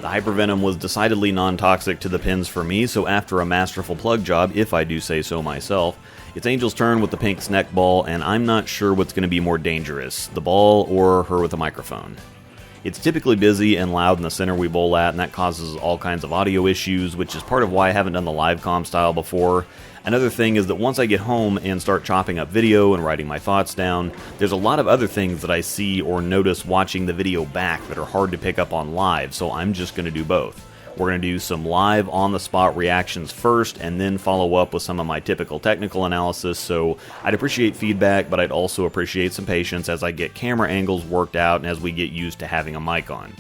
Hypervenom was decidedly non-toxic to the pins for me, so after a masterful plug job, if I do say so myself, it's Angel's turn with the pink snack ball, and I'm not sure what's going to be more dangerous, the ball or her with a microphone. It's typically busy and loud in the center we bowl at, and that causes all kinds of audio issues, which is part of why I haven't done the live comm style before. Another thing is that once I get home and start chopping up video and writing my thoughts down, there's a lot of other things that I see or notice watching the video back that are hard to pick up on live, so I'm just going to do both. We're going to do some live on-the-spot reactions first, and then follow up with some of my typical technical analysis, so I'd appreciate feedback, but I'd also appreciate some patience as I get camera angles worked out and as we get used to having a mic on.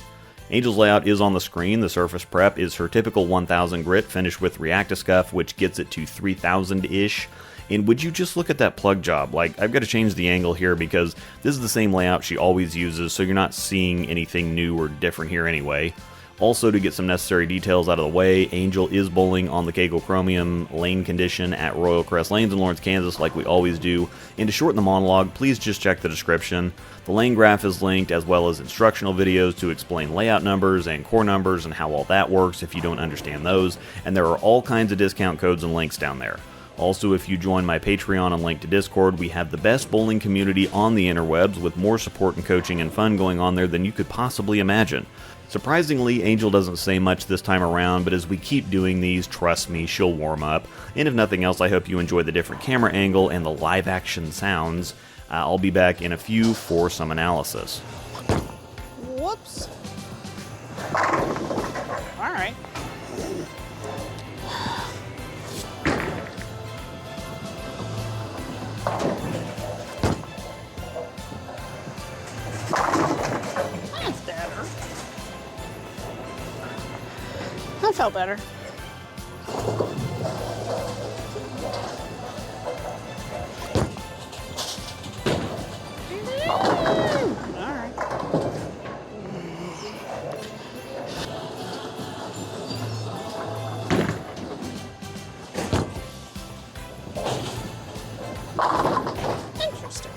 Angel's layout is on the screen. The surface prep is her typical 1000 grit finished with React-A-Scuff, which gets it to 3000-ish. And would you just look at that plug job? Like, I've got to change the angle here because this is the same layout she always uses, so you're not seeing anything new or different here anyway. Also, to get some necessary details out of the way, Angel is bowling on the Kegel Chromium lane condition at Royal Crest Lanes in Lawrence, Kansas, like we always do. And to shorten the monologue, please just check the description. The lane graph is linked, as well as instructional videos to explain layout numbers and core numbers and how all that works if you don't understand those. And there are all kinds of discount codes and links down there. Also, if you join my Patreon and link to Discord, we have the best bowling community on the interwebs with more support and coaching and fun going on there than you could possibly imagine. Surprisingly, Angel doesn't say much this time around, but as we keep doing these, trust me, she'll warm up. And if nothing else, I hope you enjoy the different camera angle and the live action sounds. I'll be back in a few for some analysis. Whoops. All right. That's better. That felt better. All right. Interesting.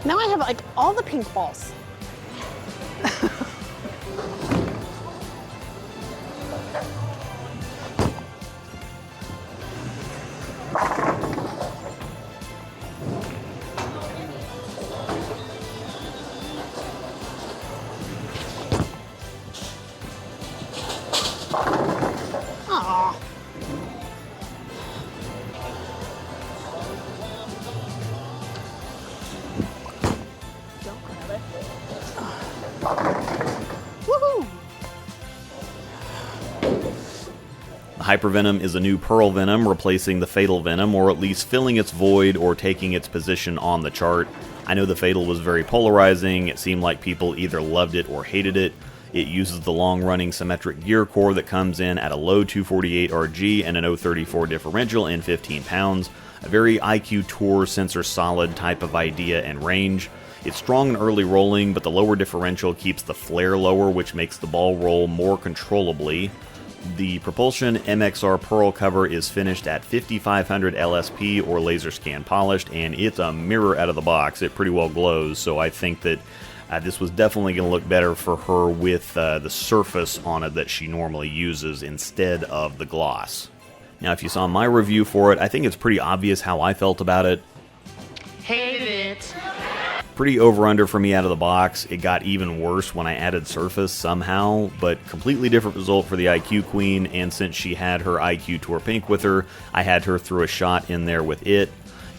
Now I have like all the pink balls. Aw. Don't grab it. Woohoo! The Hypervenom is a new Pearl Venom, replacing the Fatal Venom, or at least filling its void or taking its position on the chart. I know the Fatal was very polarizing. It seemed like people either loved it or hated it. It uses the long-running symmetric gear core that comes in at a low 248 RG and an 034 differential in 15 pounds. A very IQ Tour sensor solid type of idea and range. It's strong and early rolling, but the lower differential keeps the flare lower, which makes the ball roll more controllably. The Propulsion MXR Pearl cover is finished at 5500 LSP or laser scan polished, and it's a mirror out of the box. It pretty well glows, so I think that this was definitely going to look better for her with the surface on it that she normally uses instead of the gloss. Now, if you saw my review for it, I think it's pretty obvious how I felt about it. Hated it. Pretty over-under for me out of the box. It got even worse when I added surface somehow, but completely different result for the IQ Queen, and since she had her IQ Tour Pink with her, I had her throw a shot in there with it.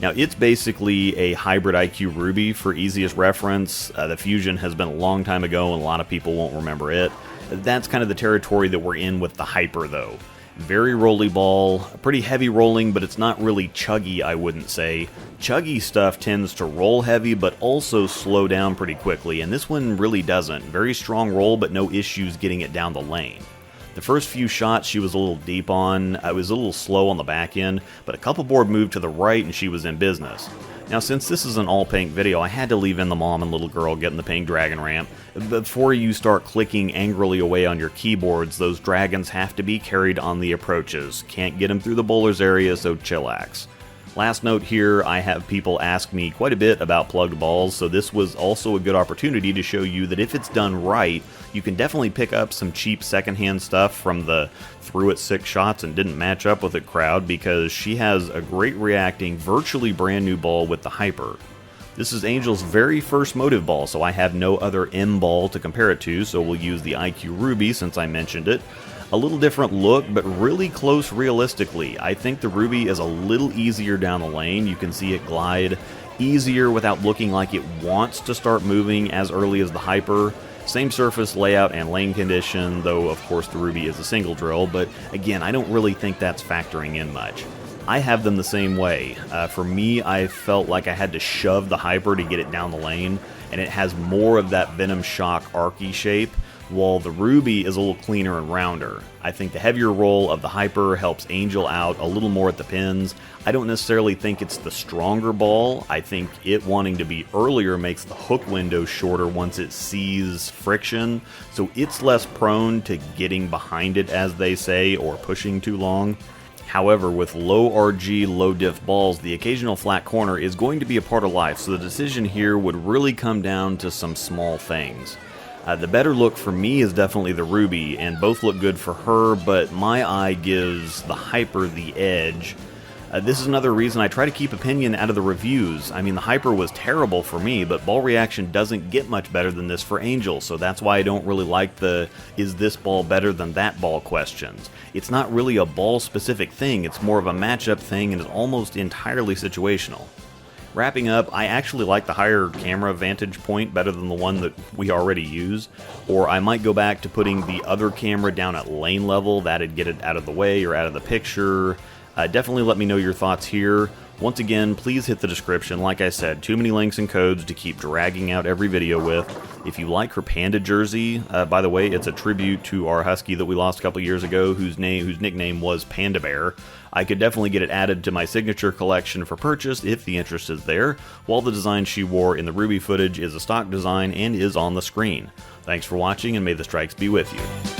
Now, it's basically a hybrid IQ Ruby for easiest reference. The Fusion has been a long time ago, and a lot of people won't remember it. That's kind of the territory that we're in with the Hyper, though. Very rolly ball, pretty heavy rolling, but it's not really chuggy, I wouldn't say. Chuggy stuff tends to roll heavy, but also slow down pretty quickly, and this one really doesn't. Very strong roll, but no issues getting it down the lane. The first few shots she was a little deep on, I was a little slow on the back end, but a couple board moved to the right and she was in business. Now, since this is an all-pink video, I had to leave in the mom and little girl getting the pink dragon ramp. Before you start clicking angrily away on your keyboards, those dragons have to be carried on the approaches. Can't get them through the bowlers area, so chillax. Last note here, I have people ask me quite a bit about plugged balls, so this was also a good opportunity to show you that if it's done right, you can definitely pick up some cheap secondhand stuff from the threw it 6 shots and didn't match up with it crowd, because she has a great reacting, virtually brand new ball with the Hyper. This is Angel's very first Motiv ball, so I have no other M ball to compare it to, so we'll use the IQ Ruby since I mentioned it. A little different look, but really close realistically. I think the Ruby is a little easier down the lane. You can see it glide easier without looking like it wants to start moving as early as the Hyper. Same surface layout and lane condition, though of course the Ruby is a single drill, but again, I don't really think that's factoring in much. I have them the same way. For me, I felt like I had to shove the Hyper to get it down the lane, and it has more of that Venom shock arky shape, while the Ruby is a little cleaner and rounder. I think the heavier roll of the Hyper helps Angel out a little more at the pins. I don't necessarily think it's the stronger ball. I think it wanting to be earlier makes the hook window shorter once it sees friction, so it's less prone to getting behind it, as they say, or pushing too long. However, with low RG, low diff balls, the occasional flat corner is going to be a part of life, so the decision here would really come down to some small things. The better look for me is definitely the Ruby, and both look good for her, but my eye gives the Hyper the edge. This is another reason I try to keep opinion out of the reviews. I mean, the Hyper was terrible for me, but ball reaction doesn't get much better than this for Angel, so that's why I don't really like the is this ball better than that ball questions. It's not really a ball-specific thing, it's more of a matchup thing and is almost entirely situational. Wrapping up, I actually like the higher camera vantage point better than the one that we already use, or I might go back to putting the other camera down at lane level. That'd get it out of the way or out of the picture. Definitely let me know your thoughts here. Once again, please hit the description. Like I said, too many links and codes to keep dragging out every video with. If you like her panda jersey, by the way, it's a tribute to our husky that we lost a couple years ago, whose nickname was Panda Bear. I could definitely get it added to my signature collection for purchase if the interest is there, while the design she wore in the Ruby footage is a stock design and is on the screen. Thanks for watching, and may the strikes be with you.